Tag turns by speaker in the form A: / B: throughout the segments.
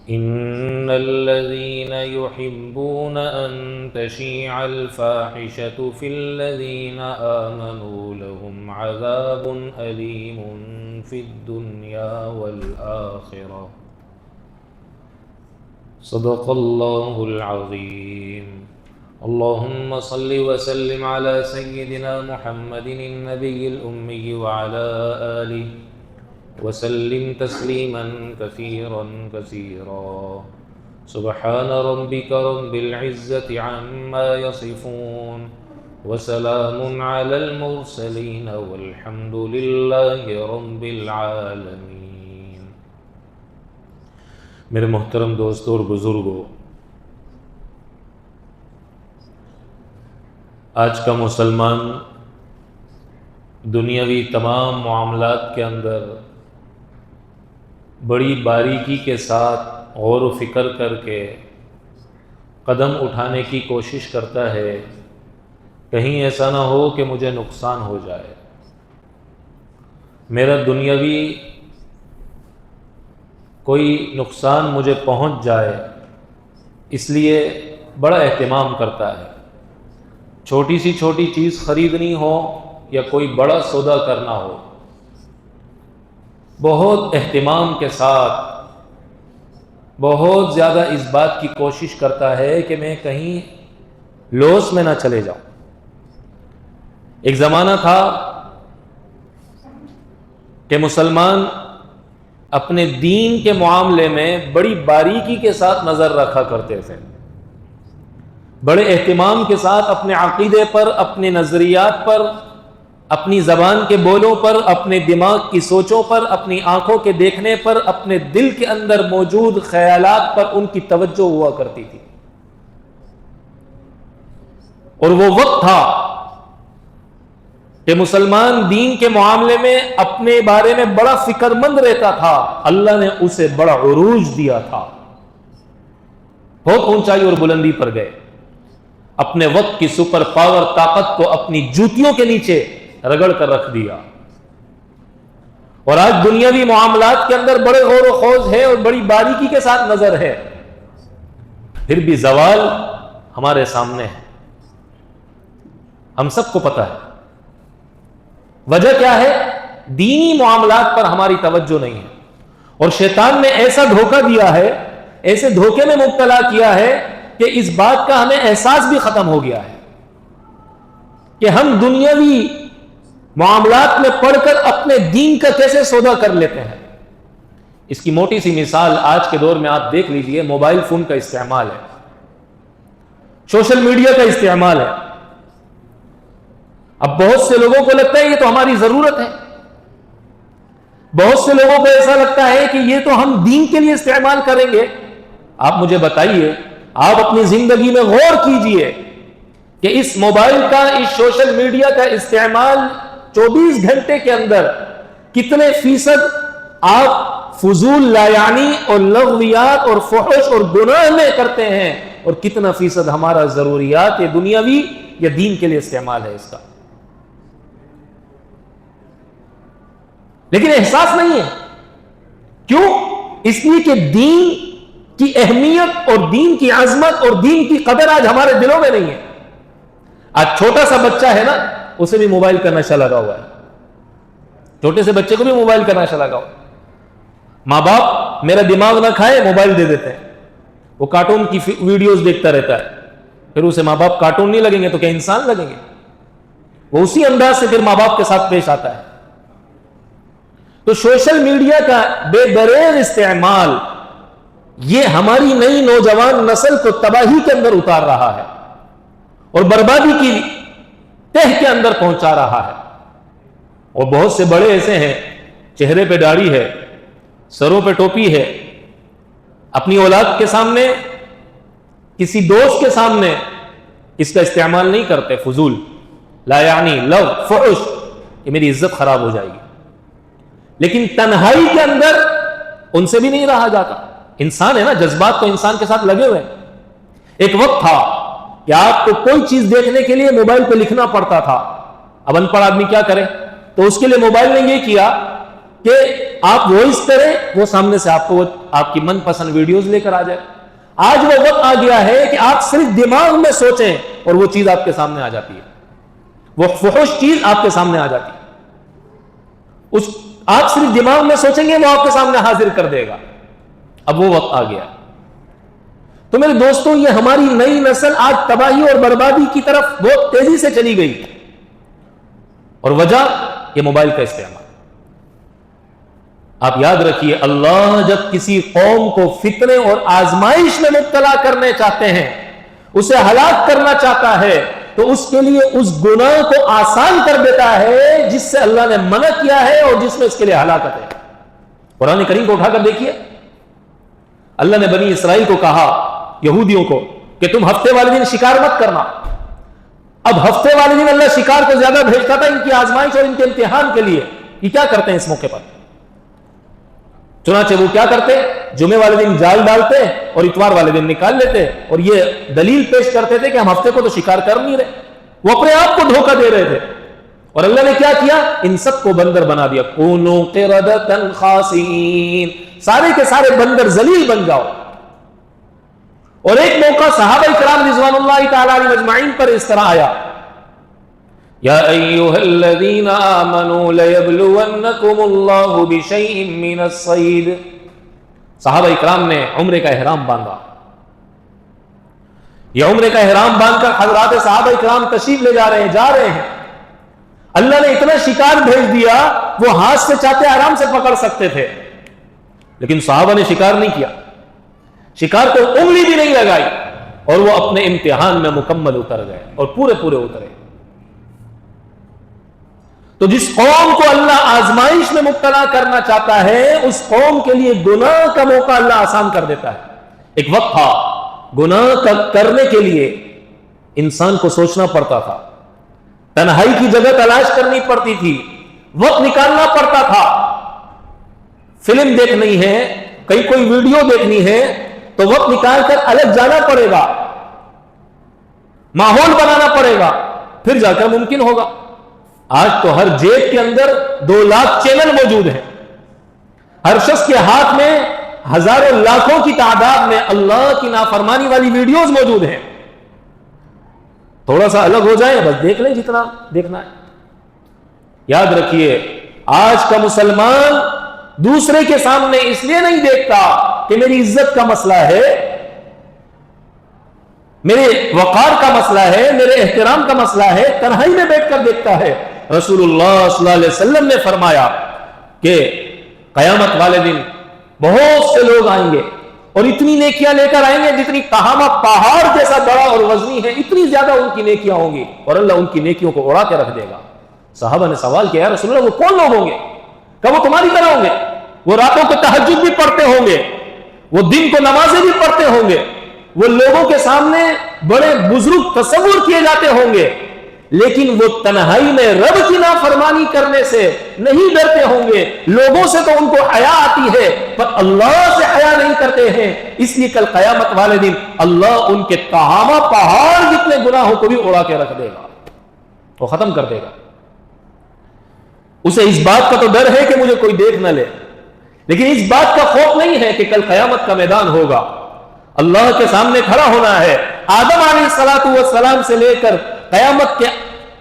A: إن الذين يحبون أن تشيع الفاحشة في الذين آمنوا لهم عذاب أليم في الدنيا والآخرة صدق الله العظيم. اللهم صل وسلم على سيدنا محمد النبي الأمي وعلى آله وسلم تسليما كثيرا كثيرا. سبحان ربك رب العزة عما يصفون وسلام على المرسلين والحمد لله رب العالمين. میرے محترم دوستوں اور بزرگوں، آج کا مسلمان دنیاوی تمام معاملات کے اندر بڑی باریکی کے ساتھ غور و فکر کر کے قدم اٹھانے کی کوشش کرتا ہے، کہیں ایسا نہ ہو کہ مجھے نقصان ہو جائے، میرا دنیاوی کوئی نقصان مجھے پہنچ جائے، اس لیے بڑا اہتمام کرتا ہے۔ چھوٹی سی چھوٹی چیز خریدنی ہو یا کوئی بڑا سودا کرنا ہو، بہت اہتمام کے ساتھ بہت زیادہ اس بات کی کوشش کرتا ہے کہ میں کہیں لوس میں نہ چلے جاؤں۔ ایک زمانہ تھا کہ مسلمان اپنے دین کے معاملے میں بڑی باریکی کے ساتھ نظر رکھا کرتے تھے، بڑے اہتمام کے ساتھ اپنے عقیدے پر، اپنے نظریات پر، اپنی زبان کے بولوں پر، اپنے دماغ کی سوچوں پر، اپنی آنکھوں کے دیکھنے پر، اپنے دل کے اندر موجود خیالات پر ان کی توجہ ہوا کرتی تھی۔ اور وہ وقت تھا کہ مسلمان دین کے معاملے میں اپنے بارے میں بڑا فکر مند رہتا تھا، اللہ نے اسے بڑا عروج دیا تھا، بہت اونچائی اور بلندی پر گئے، اپنے وقت کی سپر پاور طاقت کو اپنی جوتیوں کے نیچے رگڑ کر رکھ دیا۔ اور آج دنیاوی معاملات کے اندر بڑے غور و خوض ہے اور بڑی باریکی کے ساتھ نظر ہے، پھر بھی زوال ہمارے سامنے ہے، ہم سب کو پتہ ہے۔ وجہ کیا ہے؟ دینی معاملات پر ہماری توجہ نہیں ہے، اور شیطان نے ایسا دھوکہ دیا ہے، ایسے دھوکے میں مبتلا کیا ہے کہ اس بات کا ہمیں احساس بھی ختم ہو گیا ہے کہ ہم دنیاوی معاملات میں پڑھ کر اپنے دین کا کیسے سودا کر لیتے ہیں۔ اس کی موٹی سی مثال آج کے دور میں آپ دیکھ لیجئے، موبائل فون کا استعمال ہے، سوشل میڈیا کا استعمال ہے۔ اب بہت سے لوگوں کو لگتا ہے یہ تو ہماری ضرورت ہے، بہت سے لوگوں کو ایسا لگتا ہے کہ یہ تو ہم دین کے لیے استعمال کریں گے۔ آپ مجھے بتائیے، آپ اپنی زندگی میں غور کیجئے کہ اس موبائل کا، اس سوشل میڈیا کا استعمال 24 گھنٹے کے اندر کتنے فیصد آپ فضول لایعنی اور لغویات اور فحش اور گناہ میں کرتے ہیں، اور کتنا فیصد ہمارا ضروریات دنیاوی یا دین کے لیے استعمال ہے اس کا؟ لیکن احساس نہیں ہے۔ کیوں؟ اس لیے کہ دین کی اہمیت اور دین کی عظمت اور دین کی قدر آج ہمارے دلوں میں نہیں ہے۔ آج چھوٹا سا بچہ ہے نا، اسے بھی موبائل کا نشہ لگا ہوا ہے، چھوٹے سے بچے کو بھی موبائل کا نشہ لگا ہوا ہے۔ ماں باپ میرا دماغ نہ کھائے موبائل دے دیتے ہیں، وہ کارٹون کی ویڈیوز دیکھتا رہتا ہے، پھر اسے ماں باپ کارٹون نہیں لگیں گے تو کیا انسان لگیں گے؟ وہ اسی انداز سے پھر ماں باپ کے ساتھ پیش آتا ہے۔ تو سوشل میڈیا کا بے دریغ استعمال یہ ہماری نئی نوجوان نسل کو تباہی کے اندر اتار رہا ہے اور بربادی کی تہ کے اندر پہنچا رہا ہے۔ اور بہت سے بڑے ایسے ہیں، چہرے پہ داڑھی ہے، سروں پہ ٹوپی ہے، اپنی اولاد کے سامنے، کسی دوست کے سامنے اس کا استعمال نہیں کرتے، فضول لا یعنی لو فحش کہ میری عزت خراب ہو جائے گی، لیکن تنہائی کے اندر ان سے بھی نہیں رہا جاتا۔ انسان ہے نا، جذبات تو انسان کے ساتھ لگے ہوئے ہیں۔ ایک وقت تھا کہ آپ کو کوئی چیز دیکھنے کے لیے موبائل پہ لکھنا پڑتا تھا، اب ان پڑھ آدمی کیا کرے؟ تو اس کے لیے موبائل نے یہ کیا کہ آپ وائس کریں، وہ سامنے سے آپ کو آپ کی من پسند ویڈیوز لے کر آ جائے. آج وہ وقت آ گیا ہے کہ آپ صرف دماغ میں سوچیں اور وہ چیز آپ کے سامنے آ جاتی ہے، وہ فحش چیز آپ کے سامنے آ جاتی ہے. آپ صرف دماغ میں سوچیں گے، وہ آپ کے سامنے حاضر کر دے گا. اب وہ وقت آ گیا. تو میرے دوستوں، یہ ہماری نئی نسل آج تباہی اور بربادی کی طرف بہت تیزی سے چلی گئی، اور وجہ یہ موبائل کا استعمال. آپ یاد رکھیے، اللہ جب کسی قوم کو فتنے اور آزمائش میں مبتلا کرنے چاہتے ہیں، اسے ہلاک کرنا چاہتا ہے، تو اس کے لیے اس گناہ کو آسان کر دیتا ہے جس سے اللہ نے منع کیا ہے اور جس میں اس کے لیے ہلاکت ہے. قرآن کریم کو اٹھا کر دیکھیے، اللہ نے بنی اسرائیل کو کہا، یہودیوں کو، کہ تم ہفتے والے دن شکار مت کرنا. اب ہفتے والے دن اللہ شکار کو زیادہ بھیجتا تھا ان کی آزمائش اور ان کے امتحان کے لیے. یہ کیا کرتے ہیں اس موقع پر؟ چنانچہ وہ کیا کرتے؟ جمعے والے دن جال ڈالتے اور اتوار والے دن نکال لیتے، اور یہ دلیل پیش کرتے تھے کہ ہم ہفتے کو تو شکار کر نہیں رہے. وہ اپنے آپ کو دھوکہ دے رہے تھے. اور اللہ نے کیا کیا؟ ان سب کو بندر بنا دیا. کونوا قردۃ خاسئین، سارے کے سارے بندر ذلیل بن جاؤ. اور ایک موقع صحابہ کرام رضوان اللہ تعالی علیہم اجمعین پر اس طرح آیا، یا ایھا الذین آمنوا لیبلونکم اللہ بشیء من الصید. صحابہ کرام نے عمرے کا احرام باندھا. یہ عمرے کا احرام باندھ کر حضرات صحابہ کرام تشریف لے جا رہے ہیں. اللہ نے اتنا شکار بھیج دیا، وہ ہاتھ سے چاہتے آرام سے پکڑ سکتے تھے، لیکن صحابہ نے شکار نہیں کیا، شکار کو انگلی بھی نہیں لگائی، اور وہ اپنے امتحان میں مکمل اتر گئے اور پورے اترے. تو جس قوم کو اللہ آزمائش میں مبتلا کرنا چاہتا ہے، اس قوم کے لیے گناہ کا موقع اللہ آسان کر دیتا ہے. ایک وقت تھا گناہ کرنے کے لیے انسان کو سوچنا پڑتا تھا، تنہائی کی جگہ تلاش کرنی پڑتی تھی، وقت نکالنا پڑتا تھا. فلم دیکھنی ہے، کہیں کوئی ویڈیو دیکھنی ہے تو وقت نکال کر الگ جانا پڑے گا، ماحول بنانا پڑے گا، پھر جا کر ممکن ہوگا. آج تو ہر جیب کے اندر 2 لاکھ چینل موجود ہیں، ہر شخص کے ہاتھ میں ہزاروں لاکھوں کی تعداد میں اللہ کی نافرمانی والی ویڈیوز موجود ہیں. تھوڑا سا الگ ہو جائیں، بس دیکھ لیں جتنا دیکھنا ہے. یاد رکھیے، آج کا مسلمان دوسرے کے سامنے اس لیے نہیں دیکھتا کہ میری عزت کا مسئلہ ہے، میرے وقار کا مسئلہ ہے، میرے احترام کا مسئلہ ہے، تنہائی میں بیٹھ کر دیکھتا ہے. رسول اللہ صلی اللہ علیہ وسلم نے فرمایا کہ قیامت والے دن بہت سے لوگ آئیں گے اور اتنی نیکیاں لے کر آئیں گے جتنی تہامہ پہاڑ جیسا بڑا اور وزنی ہے، اتنی زیادہ ان کی نیکیاں ہوں گی، اور اللہ ان کی نیکیوں کو اڑا کے رکھ دے گا. صحابہ نے سوال کیا، یا رسول اللہ وہ کون لوگ ہوں گے؟ کہ وہ تمہاری طرح ہوں گے، وہ راتوں کو تہجد بھی پڑھتے ہوں گے، وہ دن کو نمازیں بھی پڑھتے ہوں گے، وہ لوگوں کے سامنے بڑے بزرگ تصور کیے جاتے ہوں گے، لیکن وہ تنہائی میں رب کی نافرمانی کرنے سے نہیں ڈرتے ہوں گے. لوگوں سے تو ان کو حیا آتی ہے، پر اللہ سے حیا نہیں کرتے ہیں. اس لیے کل قیامت والے دن اللہ ان کے تہامہ پہاڑ جتنے گناہوں کو بھی اڑا کے رکھ دے گا، وہ ختم کر دے گا. اسے اس بات کا تو ڈر ہے کہ مجھے کوئی دیکھ نہ لے، لیکن اس بات کا خوف نہیں ہے کہ کل قیامت کا میدان ہوگا، اللہ کے سامنے کھڑا ہونا ہے. آدم علیہ السلام سے لے کر قیامت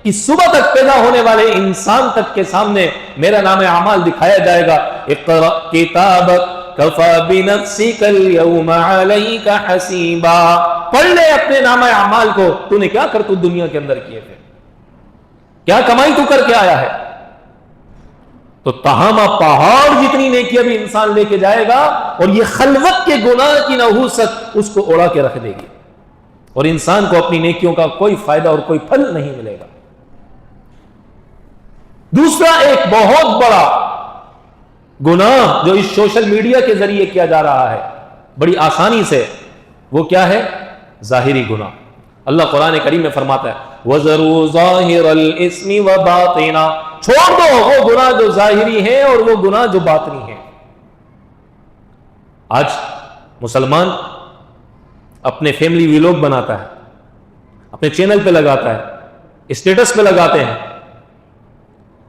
A: کی صبح تک پیدا ہونے والے انسان تک کے سامنے میرا نام اعمال دکھایا جائے گا. اقرأ کتابک کفی بنفسک اليوم علیک حسیبا. پڑھ لے اپنے نام اعمال کو، تو نے کیا کرتوت دنیا کے اندر کیے تھے، کیا کمائی تو کر کے آیا ہے. تو تہامہ پہاڑ جتنی نیکیاں بھی انسان لے کے جائے گا، اور یہ خلوت کے گناہ کی نحوست اس کو اڑا کے رکھ دے گی، اور انسان کو اپنی نیکیوں کا کوئی فائدہ اور کوئی پھل نہیں ملے گا. دوسرا ایک بہت بڑا گناہ جو اس سوشل میڈیا کے ذریعے کیا جا رہا ہے بڑی آسانی سے، وہ کیا ہے؟ ظاہری گناہ. اللہ قرآن کریم میں فرماتا ہے وَذَرُوا ظَاهِرَ الْإِثْمِ وَبَاطِنَا. چھوڑ دو وہ گناہ جو ظاہری ہیں اور وہ گناہ جو باطنی ہیں. آج مسلمان اپنے فیملی ویلوگ بناتا ہے، اپنے چینل پہ لگاتا ہے، اسٹیٹس پہ لگاتے ہیں،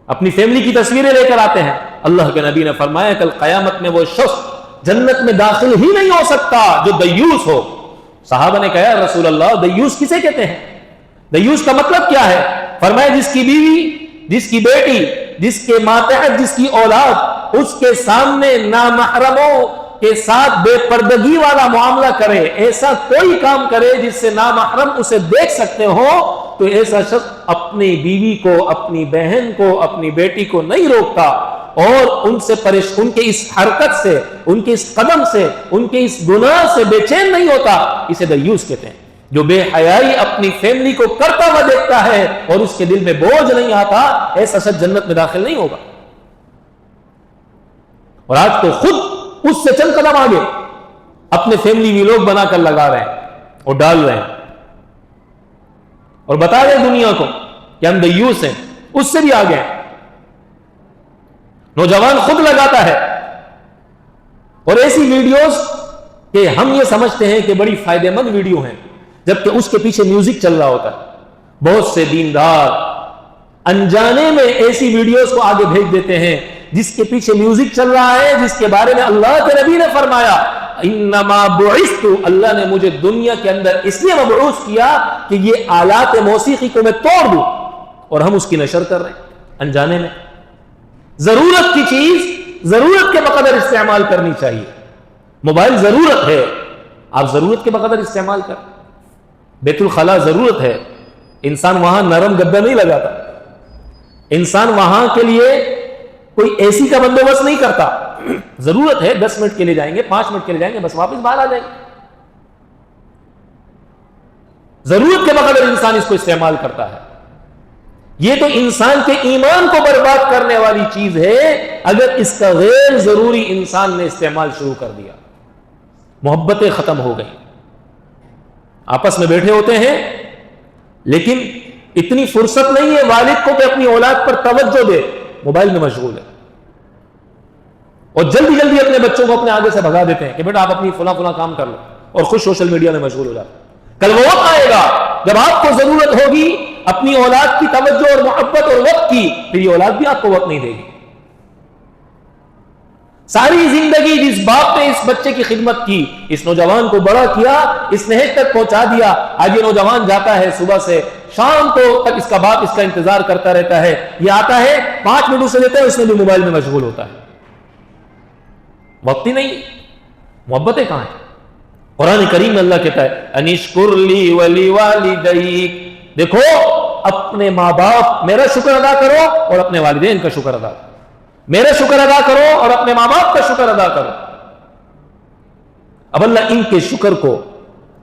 A: اپنی فیملی کی تصویریں لے کر آتے ہیں. اللہ کے نبی نے فرمایا کل قیامت میں وہ شخص جنت میں داخل ہی نہیں ہو سکتا جو دیوس ہو. صحابہ نے کہا یا رسول اللہ دیوس کسے کہتے ہیں؟ دیوس کا مطلب کیا ہے؟ فرمایا جس کی بیوی، جس کی بیٹی، جس کے ماتحت جس کی اولاد اس کے سامنے نامحرموں کے ساتھ بے پردگی والا معاملہ کرے، ایسا کوئی کام کرے جس سے نامحرم اسے دیکھ سکتے ہو، تو ایسا شخص اپنی بیوی کو، اپنی بہن کو، اپنی بیٹی کو نہیں روکتا اور ان کے اس حرکت سے، ان کے اس قدم سے، ان کے اس گناہ سے بے چین نہیں ہوتا. اسے دیوس کہتے ہیں. جو بے حیائی اپنی فیملی کو کرتا ہوا دیکھتا ہے اور اس کے دل میں بوجھ نہیں آتا، ایسا شخص جنت میں داخل نہیں ہوگا. اور آج تو خود اس سے چند قدم آگے اپنے فیملی ویلوگ بنا کر لگا رہے ہیں اور ڈال رہے ہیں اور بتا رہے دنیا کو کہ ہم دیوس ہیں. اس سے بھی آگے ہیں. نوجوان خود لگاتا ہے اور ایسی ویڈیوز کہ ہم یہ سمجھتے ہیں کہ بڑی فائدہ مند ویڈیو ہیں، جبکہ اس کے پیچھے میوزک چل رہا ہوتا ہے. بہت سے دیندار انجانے میں ایسی ویڈیوز کو آگے بھیج دیتے ہیں جس کے پیچھے میوزک چل رہا ہے، جس کے بارے میں اللہ کے نبی نے فرمایا انما بعثت، اللہ نے مجھے دنیا کے اندر اس لیے مبعوث کیا کہ یہ آلات موسیقی کو میں توڑ دوں، اور ہم اس کی نشر کر رہے ہیں انجانے میں. ضرورت کی چیز ضرورت کے بقدر استعمال کرنی چاہیے. موبائل ضرورت ہے، آپ ضرورت کے بقدر استعمال کریں. بیت الخلا ضرورت ہے، انسان وہاں نرم گدا نہیں لگاتا، انسان وہاں کے لیے کوئی اے سی کا بندوبست نہیں کرتا. ضرورت ہے 10 منٹ کے لیے جائیں گے، 5 منٹ کے لیے جائیں گے، بس واپس باہر آ جائیں گے. ضرورت کے بقدر انسان اس کو استعمال کرتا ہے. یہ تو انسان کے ایمان کو برباد کرنے والی چیز ہے اگر اس کا غیر ضروری انسان نے استعمال شروع کر دیا. محبتیں ختم ہو گئی. آپس میں بیٹھے ہوتے ہیں لیکن اتنی فرصت نہیں ہے والد کو کہ اپنی اولاد پر توجہ دے، موبائل میں مشغول ہے. اور جلدی جلدی اپنے بچوں کو اپنے آگے سے بھگا دیتے ہیں کہ بیٹا آپ اپنی فلاں فلاں کام کر لو، اور خود سوشل میڈیا میں مشغول ہو جاتے ہیں. کل وہ وقت آئے گا جب آپ کو ضرورت ہوگی اپنی اولاد کی توجہ اور محبت اور وقت کی، پھر یہ اولاد بھی آپ کو وقت نہیں دے گی. ساری زندگی جس باپ نے اس بچے کی خدمت کی، اس نوجوان کو بڑا کیا، اس نہج تک پہنچا دیا، آج یہ نوجوان جاتا ہے صبح سے شام کو تک اس کا باپ اس کا انتظار کرتا رہتا ہے. یہ آتا ہے 5 منٹ سے لیتا ہے، اس میں بھی موبائل میں مشغول ہوتا ہے. وقت ہی نہیں. محبتیں کہاں ہیں؟ قرآن کریم میں اللہ کہتا ہے انشکر لی ولی والدیک، دیکھو اپنے ماں باپ میرا شکر ادا کرو اور اپنے والدین کا شکر ادا کرو. میرا شکر ادا کرو اور اپنے ماں باپ کا شکر ادا کرو. اب اللہ ان کے شکر کو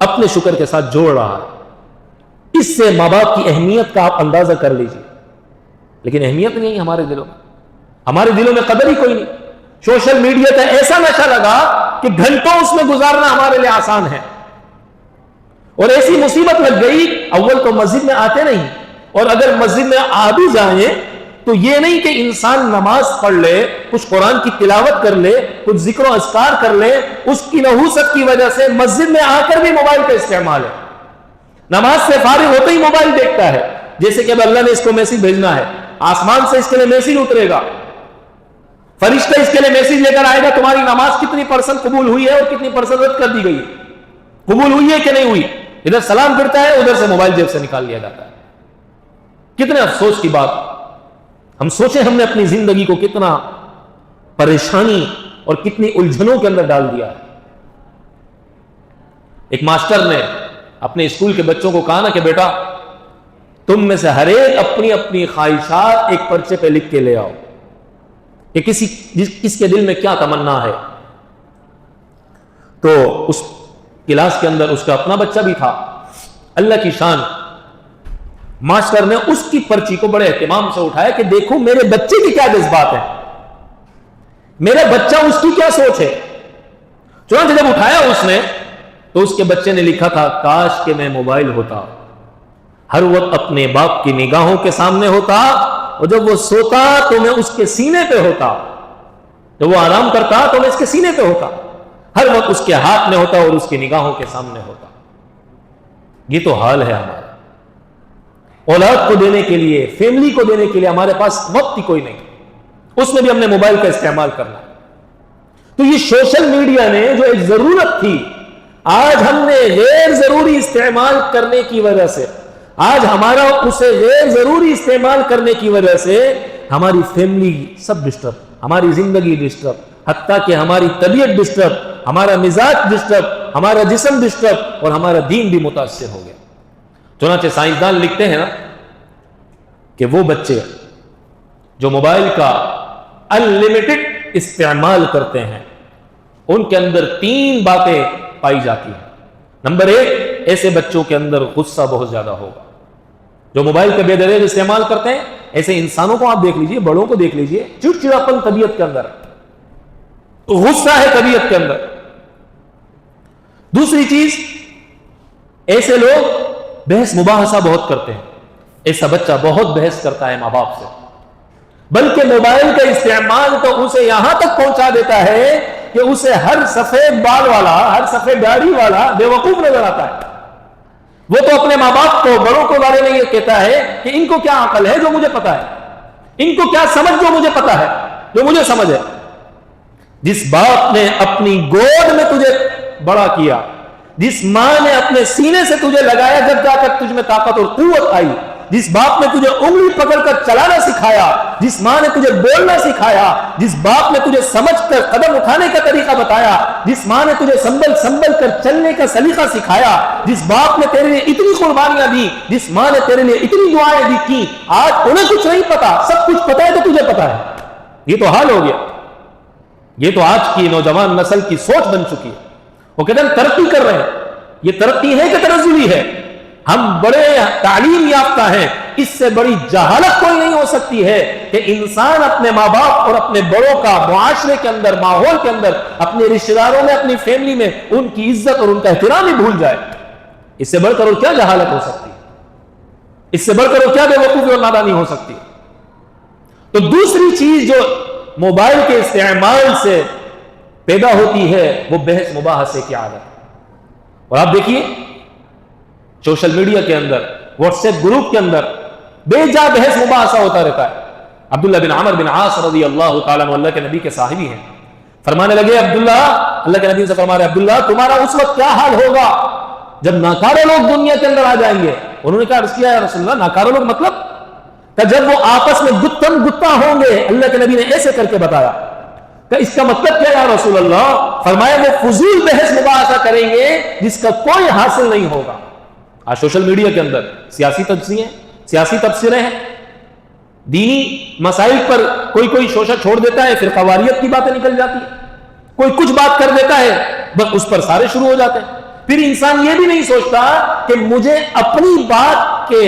A: اپنے شکر کے ساتھ جوڑ رہا ہے. اس سے ماں باپ کی اہمیت کا آپ اندازہ کر لیجئے. لیکن اہمیت نہیں ہمارے دلوں میں، ہمارے دلوں میں قدر ہی کوئی نہیں. سوشل میڈیا کا ایسا نشہ لگا کہ گھنٹوں اس میں گزارنا ہمارے لیے آسان ہے. اور ایسی مصیبت لگ گئی، اول تو مسجد میں آتے نہیں، اور اگر مسجد میں آ بھی جائیں تو یہ نہیں کہ انسان نماز پڑھ لے، کچھ قرآن کی تلاوت کر لے، کچھ ذکر و اذکار کر لے، اس کی نحوست کی وجہ سے مسجد میں آ کر بھی موبائل کا استعمال ہے. نماز سے فارغ ہوتے ہی موبائل دیکھتا ہے، جیسے کہ اب اللہ نے اس کو میسج بھیجنا ہے، آسمان سے اس کے لیے میسج اترے گا، فرشتہ اس کے لیے میسج لے کر آئے گا تمہاری نماز کتنی % قبول ہوئی ہے اور کتنی % رد کر دی گئی ہے، قبول ہوئی ہے کہ نہیں ہوئی. ادھر سلام کرتا ہے، ادھر سے موبائل جیب سے نکال لیا جاتا ہے. کتنے افسوس کی بات. ہم سوچیں ہم نے اپنی زندگی کو کتنا پریشانی اور کتنی الجھنوں کے اندر ڈال دیا ہے. ایک ماسٹر نے اپنے اسکول کے بچوں کو کہا نا کہ بیٹا تم میں سے ہر ایک اپنی اپنی خواہشات ایک پرچے پہ لکھ کے لے آؤ کہ کس کے دل میں کیا تمنا ہے. تو اس کلاس کے اندر اس کا اپنا بچہ بھی تھا. اللہ کی شان، ماسٹر نے اس کی پرچی کو بڑے اہتمام سے اٹھایا کہ دیکھو میرے بچے کی کیا جذبات ہیں، میرا بچہ اس کی کیا سوچ ہے. چنانچہ جب اٹھایا اس نے تو اس کے بچے نے لکھا تھا کاش کہ میں موبائل ہوتا، ہر وقت اپنے باپ کی نگاہوں کے سامنے ہوتا، اور جب وہ سوتا تو میں اس کے سینے پہ ہوتا، جب وہ آرام کرتا تو میں اس کے سینے پہ ہوتا، ہر وقت اس کے ہاتھ میں ہوتا اور اس کی نگاہوں کے سامنے ہوتا. یہ تو حال ہے ہمارا. اولاد کو دینے کے لیے, فیملی کو دینے کے لیے ہمارے پاس وقت ہی کوئی نہیں, اس میں بھی ہم نے موبائل کا استعمال کرنا. تو یہ سوشل میڈیا نے جو ایک ضرورت تھی, آج ہم نے غیر ضروری استعمال کرنے کی وجہ سے, آج ہمارا اسے غیر ضروری استعمال کرنے کی وجہ سے ہماری فیملی سب ڈسٹرب, ہماری زندگی ڈسٹرب, حتیٰ کہ ہماری طبیعت ڈسٹرب, ہمارا مزاج ڈسٹرب, ہمارا جسم ڈسٹرب, اور ہمارا دین بھی متاثر ہو گیا. چنانچہ سائنسدان لکھتے ہیں نا کہ وہ بچے جو موبائل کا انلمیٹڈ استعمال کرتے ہیں, ان کے اندر 3 باتیں پائی جاتی ہیں. نمبر 1, ایسے بچوں کے اندر غصہ بہت زیادہ ہوگا. جو موبائل کا بے دریغ استعمال کرتے ہیں, ایسے انسانوں کو آپ دیکھ لیجئے, بڑوں کو دیکھ لیجئے, چڑچڑاپن طبیعت کے اندر, غصہ ہے طبیعت کے اندر. دوسری چیز, ایسے لوگ بحث مباحثہ بہت کرتے ہیں. ایسا بچہ بہت بحث کرتا ہے ماں باپ سے, بلکہ موبائل کا استعمال تو اسے یہاں تک پہنچا دیتا ہے کہ اسے ہر سفید بال والا, ہر سفید داڑھی والا بے وقوف نظر آتا ہے. وہ تو اپنے ماں باپ کو, بڑوں کو بارے میں یہ کہتا ہے کہ ان کو کیا عقل ہے جو مجھے پتا ہے, ان کو کیا سمجھ جو مجھے پتا ہے, جو مجھے سمجھ ہے. جس باپ نے اپنی گود میں تجھے بڑا کیا, جس ماں نے اپنے سینے سے تجھے لگایا جب جا کر تجھ میں طاقت اور قوت آئی, جس باپ نے تجھے انگلی پکڑ کر چلانا سکھایا, جس ماں نے تجھے بولنا سکھایا, جس باپ نے تجھے سمجھ کر قدم اٹھانے کا طریقہ بتایا, جس ماں نے تجھے سنبھل کر چلنے کا سلیقہ سکھایا, جس باپ نے تیرے لیے اتنی قربانیاں دی, جس ماں نے تیرے لیے اتنی دعائیں دی کی, آج انہیں کچھ نہیں پتا, سب کچھ پتا ہے تو تجھے پتا ہے. یہ تو حال ہو گیا. یہ تو آج کی نوجوان نسل کی سوچ بن چکی ہے. وہ کہتے ہیں ترقی کر رہے ہیں. یہ ترقی ہے کہ تنزلی ہے؟ ہم بڑے تعلیم یافتہ ہیں, اس سے بڑی جہالت کوئی نہیں ہو سکتی ہے کہ انسان اپنے ماں باپ اور اپنے بڑوں کا معاشرے کے اندر, ماحول کے اندر, اپنے رشتہ داروں میں, اپنی فیملی میں ان کی عزت اور ان کا احترام ہی بھول جائے. اس سے بڑھ کر اور کیا جہالت ہو سکتی ہے؟ اس سے بڑھ کر اور کیا بے وقوفی اور نادانی ہو سکتی ہے؟ تو دوسری چیز جو موبائل کے استعمال سے پیدا ہوتی ہے وہ بحث مباحثے کی عادت. اور آپ دیکھیے سوشل میڈیا کے اندر, واٹس ایپ گروپ کے اندر بے جا بحث مباحثہ ہوتا رہتا ہے. عبداللہ بن عمر بن عاص رضی اللہ تعالیٰ عنہ اللہ کے نبی کے صاحبی ہیں, فرمانے لگے عبداللہ, اللہ کے نبی سے فرما رہے عبداللہ تمہارا اس وقت کیا حال ہوگا جب ناکارے لوگ دنیا کے اندر آ جائیں گے. انہوں نے کہا عرض کیا یا رسول اللہ ناکارے لوگ مطلب؟ کہ جب وہ آپس میں گتم گتا ہوں گے. اللہ کے نبی نے ایسے کر کے بتایا کہ اس کا مطلب کیا یا رسول اللہ؟ فرمایا وہ فضول بحث مباحثہ کریں گے جس کا کوئی حاصل نہیں ہوگا. آج سوشل میڈیا کے اندر سیاسی تبصرے ہیں, دینی مسائل پر کوئی شوشہ چھوڑ دیتا ہے, پھر قواریت کی باتیں نکل جاتی ہیں, کوئی کچھ بات کر دیتا ہے, بس اس پر سارے شروع ہو جاتے ہیں. پھر انسان یہ بھی نہیں سوچتا کہ مجھے اپنی بات کے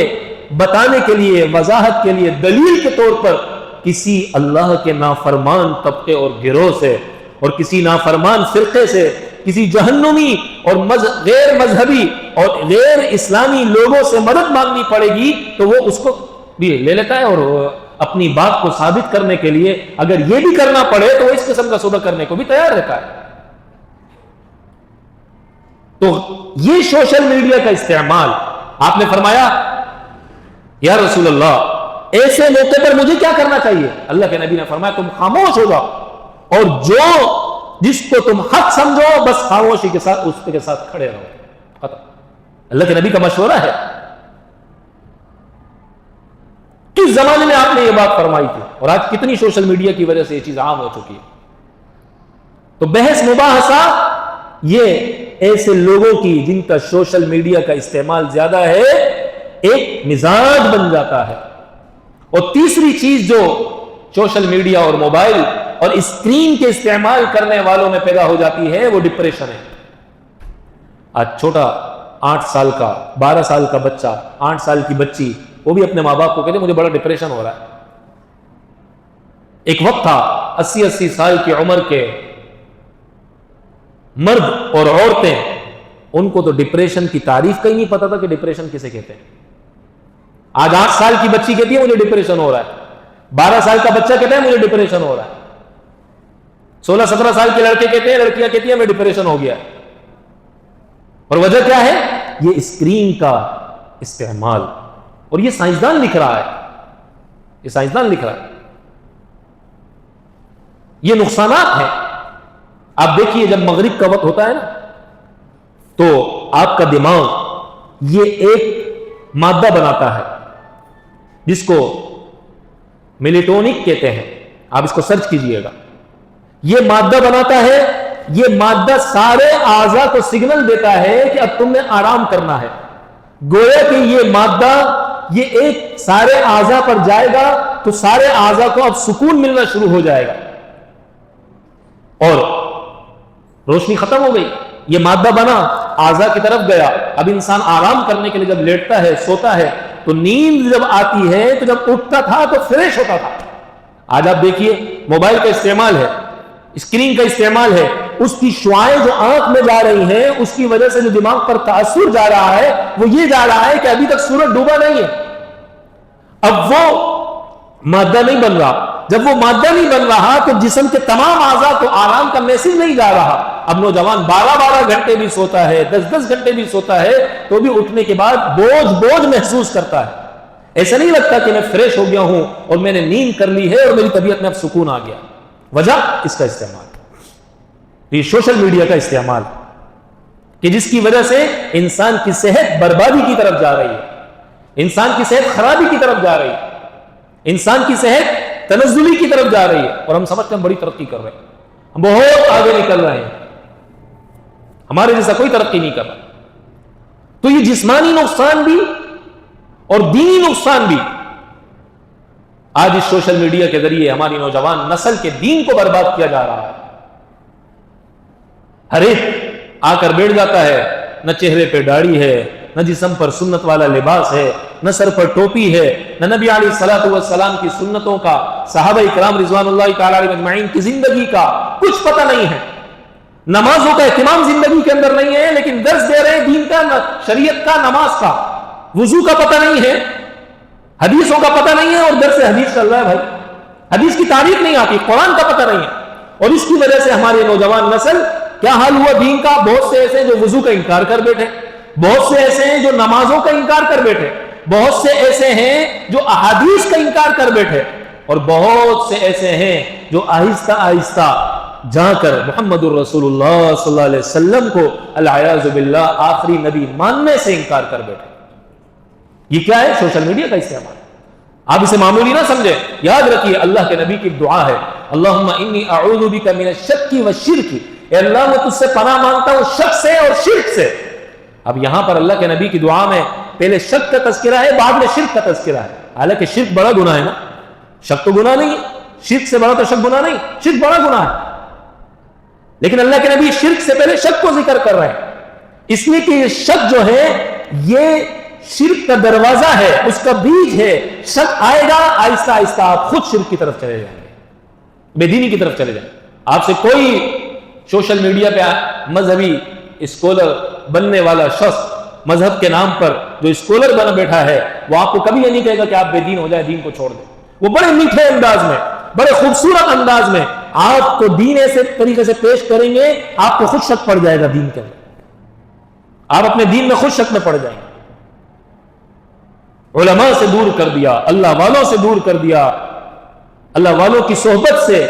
A: بتانے کے لیے, وضاحت کے لیے, دلیل کے طور پر کسی اللہ کے نافرمان طبقے اور گروہ سے اور کسی نافرمان فرقے سے, کسی جہنمی اور غیر مذہبی اور غیر اسلامی لوگوں سے مدد مانگنی پڑے گی تو وہ اس کو بھی لے لیتا ہے, اور اپنی بات کو ثابت کرنے کے لیے اگر یہ بھی کرنا پڑے تو وہ اس قسم کا سودا کرنے کو بھی تیار رہتا ہے. تو یہ سوشل میڈیا کا استعمال, آپ نے فرمایا یا رسول اللہ ایسے موقع پر مجھے کیا کرنا چاہیے؟ اللہ کے نبی نے فرمایا تم خاموش ہو جاؤ, اور جس کو تم حق سمجھو بس خاموشی کے ساتھ اس کے ساتھ کھڑے رہو. ختم. اللہ کے نبی کا مشورہ ہے. کس زمانے میں آپ نے یہ بات فرمائی تھی, اور آج کتنی سوشل میڈیا کی وجہ سے یہ چیز عام ہو چکی ہے. تو بحث مباحثہ یہ ایسے لوگوں کی جن کا سوشل میڈیا کا استعمال زیادہ ہے ایک مزاج بن جاتا ہے. اور تیسری چیز جو سوشل میڈیا اور موبائل اور اسکرین کے استعمال کرنے والوں میں پیدا ہو جاتی ہے وہ ڈپریشن ہے. آج چھوٹا 8 سال کا 12 سال کا بچہ, 8 سال کی بچی, وہ بھی اپنے ماں باپ کو کہتے مجھے بڑا ڈپریشن ہو رہا ہے. ایک وقت تھا 80 سال کی عمر کے مرد اور عورتیں, ان کو تو ڈپریشن کی تعریف کا ہی نہیں پتا تھا کہ ڈپریشن کسے کہتے ہیں. آج 8 سال کی بچی کہتی ہے مجھے ڈپریشن ہو رہا ہے, 12 سال کا بچہ کہتا ہے مجھے ڈپریشن ہو رہا ہے, 16-17 سال کے لڑکے کہتے ہیں, لڑکیاں کہتی ہیں میں ڈپریشن ہو گیا. اور وجہ کیا ہے؟ یہ اسکرین کا استعمال. اور یہ سائنسدان لکھ رہا ہے، یہ سائنسدان لکھ رہا ہے، یہ نقصانات ہیں۔ آپ دیکھیے جب مغرب کا وقت ہوتا ہے نا تو آپ کا دماغ یہ ایک مادہ بناتا ہے جس کو میلیٹونک کہتے ہیں، آپ اس کو سرچ کیجئے گا، یہ مادہ بناتا ہے، یہ مادہ سارے اعضاء کو سگنل دیتا ہے کہ اب تم نے آرام کرنا ہے، گویا کہ یہ مادہ یہ ایک سارے اعضاء پر جائے گا تو سارے اعضاء کو اب سکون ملنا شروع ہو جائے گا اور روشنی ختم ہو گئی، یہ مادہ بنا، اعضاء کی طرف گیا، اب انسان آرام کرنے کے لیے جب لیٹتا ہے سوتا ہے تو نیند جب آتی ہے تو جب اٹھتا تھا تو فریش ہوتا تھا۔ آج آپ دیکھیے موبائل کا استعمال ہے، اسکرین کا استعمال ہے، اس کی شعاعیں جو آنکھ میں جا رہی ہیں اس کی وجہ سے جو دماغ پر تاثر جا رہا ہے وہ یہ جا رہا ہے کہ ابھی تک سورج ڈوبا نہیں ہے، اب وہ مادہ نہیں بن رہا، جب وہ مادہ نہیں بن رہا تو جسم کے تمام اعضاء کو آرام کا میسج نہیں جا رہا۔ اب نوجوان 12 گھنٹے بھی سوتا ہے، 10 گھنٹے بھی سوتا ہے تو بھی اٹھنے کے بعد بوجھ محسوس کرتا ہے، ایسا نہیں لگتا کہ میں فریش ہو گیا ہوں اور میں نے نیند کر لی ہے اور میری طبیعت میں اب سکون آ گیا۔ وجہ اس کا استعمال، یہ سوشل میڈیا کا استعمال کہ جس کی وجہ سے انسان کی صحت بربادی کی طرف جا رہی ہے، انسان کی صحت خرابی کی طرف جا رہی ہے، انسان کی صحت تنزلی کی طرف جا رہی ہے، اور ہم سمجھتے ہیں ہم بڑی ترقی کر رہے ہیں، ہم بہت آگے نکل رہے ہیں، ہمارے جیسا کوئی ترقی نہیں کر رہا۔ تو یہ جسمانی نقصان بھی اور دینی نقصان بھی آج اس سوشل میڈیا کے ذریعے ہماری نوجوان نسل کے دین کو برباد کیا جا رہا ہے۔ ہر ایک آ کر بیٹھ جاتا ہے، نہ چہرے پہ داڑھی ہے، نہ جسم پر سنت والا لباس ہے، نہ سر پر ٹوپی ہے، نہ نبی علیہ الصلوۃ والسلام کی سنتوں کا، صحابہ کرام رضوان اللہ تعالی علیہم اجمعین کی زندگی کا کچھ پتہ نہیں ہے، نمازوں کا اہتمام زندگی کے اندر نہیں ہے، لیکن درس دے رہے ہیں دین کا، شریعت کا، نماز کا، وضو کا پتہ نہیں ہے، حدیثوں کا پتہ نہیں ہے، اور درس حدیث چل رہا ہے بھائی، حدیث کی تعریف نہیں آتی، قرآن کا پتہ نہیں ہے، اور اس کی وجہ سے ہماری نوجوان نسل کیا حال ہوا دین کا؟ بہت سے ایسے ہیں جو وضو کا انکار کر بیٹھے، بہت سے ایسے ہیں جو نمازوں کا انکار کر بیٹھے، بہت سے ایسے ہیں جو احادیث کا انکار کر بیٹھے، اور بہت سے ایسے ہیں جو آہستہ آہستہ جا کر محمد الرسول اللہ صلی اللہ علیہ وسلم کو العیاذ باللہ آخری نبی ماننے سے انکار کر بیٹھے۔ یہ کیا ہے؟ سوشل میڈیا کا استعمال۔ آپ اسے معمولی نہ سمجھیں، یاد رکھیے اللہ کے نبی کی دعا ہے، اللہم انی اعوذ بک من الشک والشرک، اے اللہ میں تجھ سے پناہ مانگتا ہوں شک سے اور شرک سے۔ اب یہاں پر اللہ کے نبی کی دعا میں پہلے شک کا تذکرہ ہے، بعد میں شرک کا تذکرہ ہے، حالانکہ شرک بڑا گناہ ہے نا، شک تو گناہ نہیں ہے، شرک سے بڑا تو شک گناہ نہیں، شرک بڑا گناہ ہے، لیکن اللہ کے نبی شرک سے پہلے شک کو ذکر کر رہے ہیں، اس لیے کہ یہ شک جو ہے یہ شرک کا دروازہ ہے، اس کا بیج ہے، شک آئے گا آہستہ آہستہ آپ خود شرک کی طرف چلے جائیں گے، بے دینی کی طرف چلے جائیں۔ آپ سے کوئی سوشل میڈیا پہ مذہبی اسکولر بننے والا شخص، مذہب کے نام پر جو اسکولر بنا بیٹھا ہے، وہ آپ کو کبھی یہ نہیں کہے گا کہ آپ بے دین ہو جائیں، دین کو چھوڑ دیں، وہ بڑے میٹھے انداز میں، بڑے خوبصورت انداز میں آپ کو دین ایسے طریقے سے پیش کریں گے، آپ کو خود شک پڑ جائے گا دین کے اندر، آپ اپنے دین میں خود شک میں پڑ جائیں گے۔ علماء سے دور کر دیا، اللہ والوں سے دور کر دیا، اللہ والوں کی صحبت سے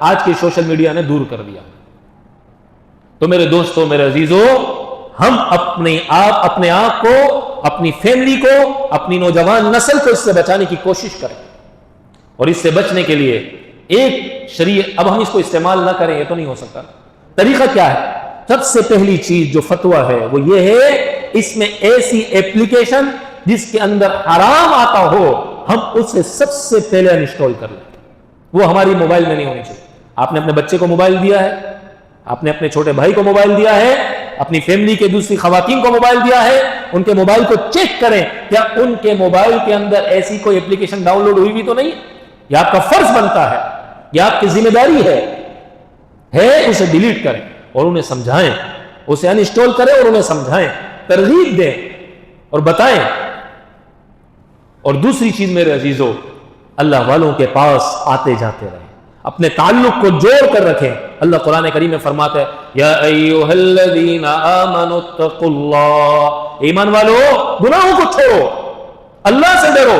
A: آج کے سوشل میڈیا نے دور کر دیا۔ تو میرے دوستوں، میرے عزیزوں، ہم اپنے آپ کو، اپنی فیملی کو، اپنی نوجوان نسل کو اس سے بچانے کی کوشش کریں، اور اس سے بچنے کے لیے ایک شریعت، اب ہم اس کو استعمال نہ کریں یہ تو نہیں ہو سکتا۔ طریقہ کیا ہے؟ سب سے پہلی چیز جو فتویٰ ہے وہ یہ ہے، اس میں ایسی ایپلیکیشن جس کے اندر حرام آتا ہو ہم اسے سب سے پہلے انسٹال کر لیں، وہ ہماری موبائل میں نہیں ہونی چاہیے۔ آپ نے اپنے بچے کو موبائل دیا ہے، آپ نے اپنے چھوٹے بھائی کو موبائل دیا ہے، اپنی فیملی کے دوسری خواتین کو موبائل دیا ہے، ان کے موبائل کو چیک کریں کیا ان کے موبائل کے اندر ایسی کوئی ایپلیکیشن ڈاؤن لوڈ ہوئی بھی تو نہیں۔ یہ آپ کا فرض بنتا ہے، یہ آپ کی ذمہ داری ہے اسے ڈیلیٹ کریں اور انہیں سمجھائیں، اسے انسٹال کریں اور انہیں سمجھائیں، ترغیب دیں اور بتائیں۔ اور دوسری چیز میرے عزیزو، اللہ والوں کے پاس آتے جاتے رہیں، اپنے تعلق کو جوڑ کر رکھیں۔ اللہ قرآن کریم میں فرماتا ہے، یا ایھا الذین آمنوا اتقوا اللہ، ایمان والو گناہوں کو چھوڑو، اللہ سے ڈرو،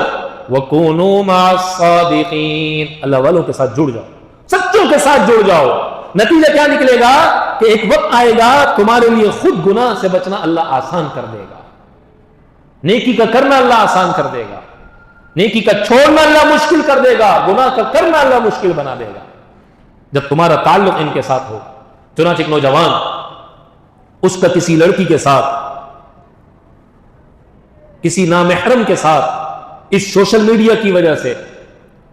A: وَكُونُوا مَعَ الصَّادِقِينَ، اللہ والوں کے ساتھ جڑ جاؤ، سچوں کے ساتھ جڑ جاؤ۔ نتیجہ کیا نکلے گا کہ ایک وقت آئے گا تمہارے لیے خود گناہ سے بچنا اللہ آسان کر دے گا، نیکی کا کرنا اللہ آسان کر دے گا، نیکی کا چھوڑنا اللہ مشکل کر دے گا، گناہ کا کرنا اللہ مشکل بنا دے گا جب تمہارا تعلق ان کے ساتھ ہو۔ چنانچہ ایک نوجوان، اس کا کسی لڑکی کے ساتھ، کسی نامحرم کے ساتھ اس سوشل میڈیا کی وجہ سے،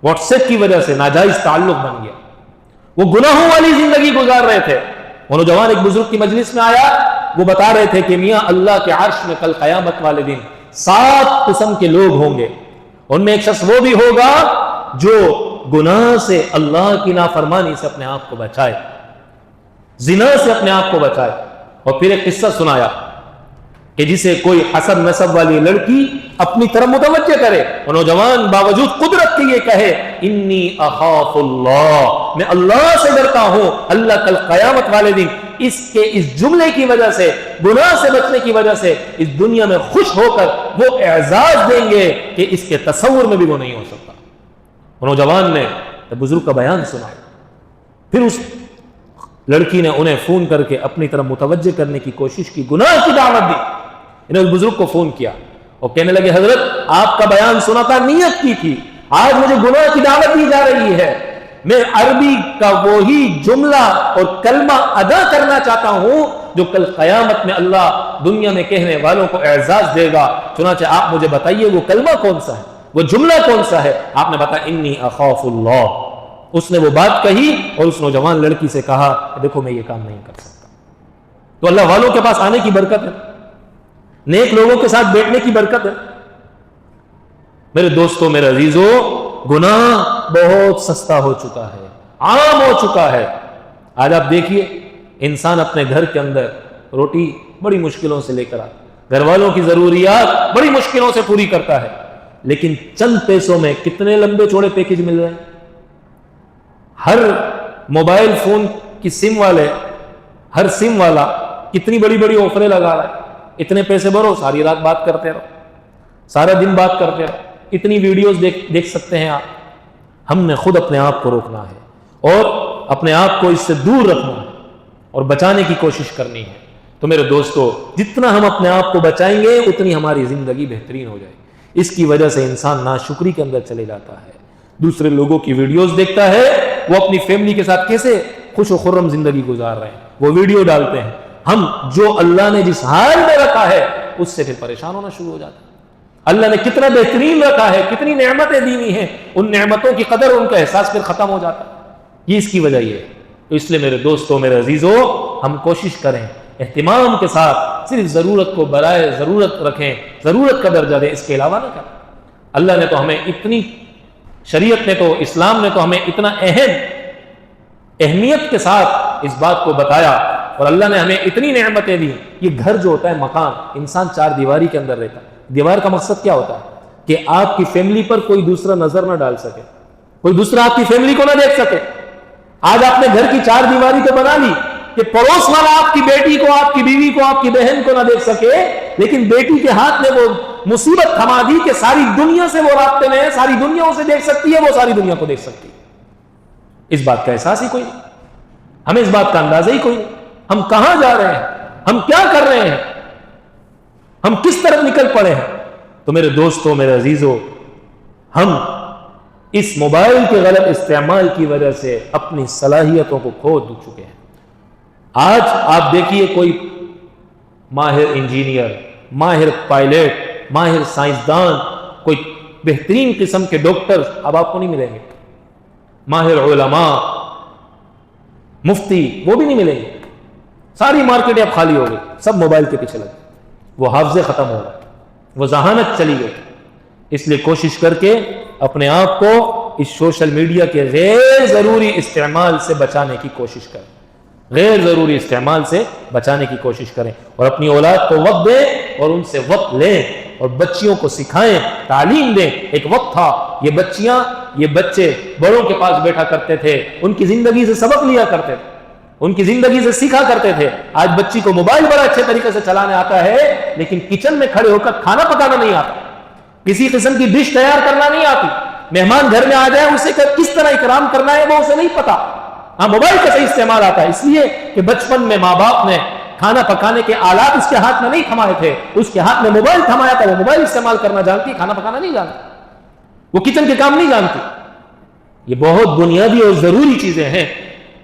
A: واٹس ایپ کی وجہ سے ناجائز تعلق بن گیا، وہ گناہوں والی زندگی گزار رہے تھے۔ وہ نوجوان ایک بزرگ کی مجلس میں آیا، وہ بتا رہے تھے کہ میاں اللہ کے عرش میں کل قیامت والے دن 7 قسم کے لوگ ہوں گے، ان میں ایک شخص وہ بھی ہوگا جو گناہ سے، اللہ کی نافرمانی سے اپنے آپ کو بچائے، زنا سے اپنے آپ کو بچائے۔ اور پھر ایک قصہ سنایا کہ جسے کوئی حسب نسب والی لڑکی اپنی طرف متوجہ کرے، وہ نوجوان باوجود قدرت کے یہ کہے انی اخاف اللہ، میں اللہ سے ڈرتا ہوں، اللہ کل قیامت والے دن اس جملے کی وجہ سے، گناہ سے بچنے کی وجہ سے اس دنیا میں خوش ہو کر وہ اعزاز دیں گے کہ اس کے تصور میں بھی وہ نہیں ہو سکتا۔ وہ نوجوان نے بزرگ کا بیان سنا، پھر اس لڑکی نے انہیں فون کر کے اپنی طرف متوجہ کرنے کی کوشش کی، گناہ کی دعوت دی۔ انہیں اس بزرگ کو فون کیا اور کہنے لگے حضرت آپ کا بیان سنا تھا، نیت کی تھی، آج مجھے گناہ کی دعوت دی جا رہی ہے، میں عربی کا وہی جملہ اور کلمہ ادا کرنا چاہتا ہوں جو کل قیامت میں اللہ دنیا میں کہنے والوں کو اعزاز دے گا، چنانچہ آپ مجھے بتائیے وہ کلمہ کون سا ہے، وہ جملہ کون سا ہے؟ آپ نے بتایا انی اخاف اللہ۔ اس نے وہ بات کہی اور اس نوجوان لڑکی سے کہا دیکھو میں یہ کام نہیں کر سکتا۔ تو اللہ والوں کے پاس آنے کی برکت ہے، نیک لوگوں کے ساتھ بیٹھنے کی برکت ہے۔ میرے دوستوں، میرے عزیزوں، گناہ بہت سستا ہو چکا ہے، عام ہو چکا ہے۔ آج آپ دیکھیے انسان اپنے گھر کے اندر روٹی بڑی مشکلوں سے لے کر آتا، گھر والوں کی ضروریات بڑی مشکلوں سے پوری کرتا ہے، لیکن چند پیسوں میں کتنے لمبے چوڑے پیکج مل رہے ہیں۔ ہر موبائل فون کی سم والے، ہر سم والا کتنی بڑی بڑی آفریں لگا رہا ہے، اتنے پیسے بھرو ساری رات بات کرتے رہو، سارا دن بات کرتے رہو، اتنی ویڈیوز دیکھ سکتے ہیں آپ۔ ہم نے خود اپنے آپ کو روکنا ہے اور اپنے آپ کو اس سے دور رکھنا ہے اور بچانے کی کوشش کرنی ہے۔ تو میرے دوستو، جتنا ہم اپنے آپ کو بچائیں گے اتنی ہماری زندگی بہترین ہو جائے گی۔ اس کی وجہ سے انسان ناشکری کے اندر چلے جاتا ہے، دوسرے لوگوں کی ویڈیوز دیکھتا ہے، وہ اپنی فیملی کے ساتھ کیسے خوش و خرم زندگی گزار رہے ہیں، وہ ویڈیو ڈالتے ہیں۔ ہم جو اللہ نے جس حال میں رکھا ہے اس سے پھر پریشان ہونا شروع ہو جاتا ہے۔ اللہ نے کتنا بہترین رکھا ہے، کتنی نعمتیں دی ہوئی ہیں، ان نعمتوں کی قدر، ان کا احساس پھر ختم ہو جاتا ہے۔ یہ اس کی وجہ یہ ہے۔ تو اس لیے میرے دوستوں، میرے عزیزوں، ہم کوشش کریں اہتمام کے ساتھ صرف ضرورت کو برائے ضرورت رکھیں، ضرورت کا درجہ دیں، اس کے علاوہ نہ کریں۔ اللہ نے تو ہمیں اتنی، شریعت نے تو، اسلام نے تو ہمیں اتنا اہمیت کے ساتھ اس بات کو بتایا، اور اللہ نے ہمیں اتنی نعمتیں دی۔ یہ گھر جو ہوتا ہے، مکان، انسان 4 دیواری کے اندر رہتا ہے۔ دیوار کا مقصد کیا ہوتا ہے؟ کہ آپ کی فیملی پر کوئی دوسرا نظر نہ ڈال سکے، کوئی دوسرا آپ کی فیملی کو نہ دیکھ سکے۔ آج آپ نے گھر کی 4 دیواری تو بنا لی کہ پڑوس والا آپ کی بیٹی کو، آپ کی بیوی کو، آپ کی بہن کو نہ دیکھ سکے، لیکن بیٹی کے ہاتھ میں وہ مصیبت تھما دی کہ ساری دنیا سے وہ رابطے میں ہے، ساری دنیا اسے دیکھ سکتی ہے، وہ ساری دنیا کو دیکھ سکتی ہے۔ اس بات کا احساس ہی کوئی نہیں، ہمیں اس بات کا اندازہ ہی کوئی نہیں، ہم کہاں جا رہے ہیں، ہم کیا کر رہے ہیں، ہم کس طرف نکل پڑے ہیں۔ تو میرے دوستوں، میرے عزیزوں، ہم اس موبائل کے غلط استعمال کی وجہ سے اپنی صلاحیتوں کو کھو چکے ہیں۔ آج آپ دیکھیے کوئی ماہر انجینئر، ماہر پائلٹ، ماہر سائنسدان، کوئی بہترین قسم کے ڈاکٹر اب آپ کو نہیں ملیں گے، ماہر علماء، مفتی، وہ بھی نہیں ملیں گے۔ ساری مارکیٹیں اب خالی ہو گئی، سب موبائل کے پیچھے لگے، وہ حافظے ختم ہو گئے، وہ ذہانت چلی گئی۔ اس لیے کوشش کر کے اپنے آپ کو اس سوشل میڈیا کے غیر ضروری استعمال سے بچانے کی کوشش کریں، غیر ضروری استعمال سے بچانے کی کوشش کریں، اور اپنی اولاد کو وقت دیں اور ان سے وقت لیں، اور بچیوں کو سکھائیں، تعلیم دیں۔ ایک وقت تھا یہ بچیاں، یہ بچے بڑوں کے پاس بیٹھا کرتے تھے، ان کی زندگی سے سبق لیا کرتے تھے، ان کی زندگی سے سیکھا کرتے تھے۔ آج بچی کو موبائل بڑا اچھے طریقے سے چلانے آتا ہے، لیکن کچن میں کھڑے ہو کر کھانا پکانا نہیں آتا۔ کسی قسم کی ڈش تیار کرنا نہیں آتی، مہمان گھر میں آ جائے اسے کس طرح اکرام کرنا ہے وہ اسے نہیں پتا. ہاں موبائل کا صحیح استعمال آتا ہے، اس لیے کہ بچپن میں ماں باپ نے کھانا پکانے کے آلات اس کے ہاتھ میں نہیں تھمائے تھے، اس کے ہاتھ میں موبائل تھمایا تھا. وہ موبائل استعمال کرنا جانتی، کھانا پکانا نہیں جانتی، وہ کچن کے کام نہیں جانتی. یہ بہت بنیادی اور ضروری چیزیں ہیں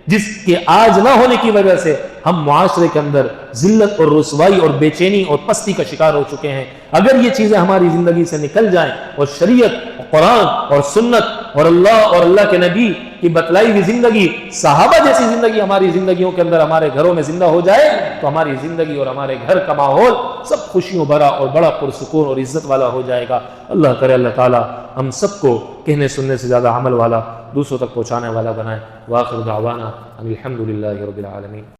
A: جس کے آج نہ ہونے کی وجہ سے ہم معاشرے کے اندر ذلت اور رسوائی اور بے چینی اور پستی کا شکار ہو چکے ہیں. اگر یہ چیزیں ہماری زندگی سے نکل جائیں اور شریعت، قرآن اور سنت اور اللہ کے نبی کی بتلائی ہوئی زندگی، صحابہ جیسی زندگی ہماری زندگیوں کے اندر، ہمارے گھروں میں زندہ ہو جائے تو ہماری زندگی اور ہمارے گھر کا ماحول سب خوشیوں بھرا اور بڑا پرسکون اور عزت والا ہو جائے گا. اللہ کرے اللہ تعالی ہم سب کو کہنے سننے سے زیادہ عمل والا، دوسروں تک پہنچانے والا بنائے. وآخر دعوانا ان الحمد للہ رب العالمین.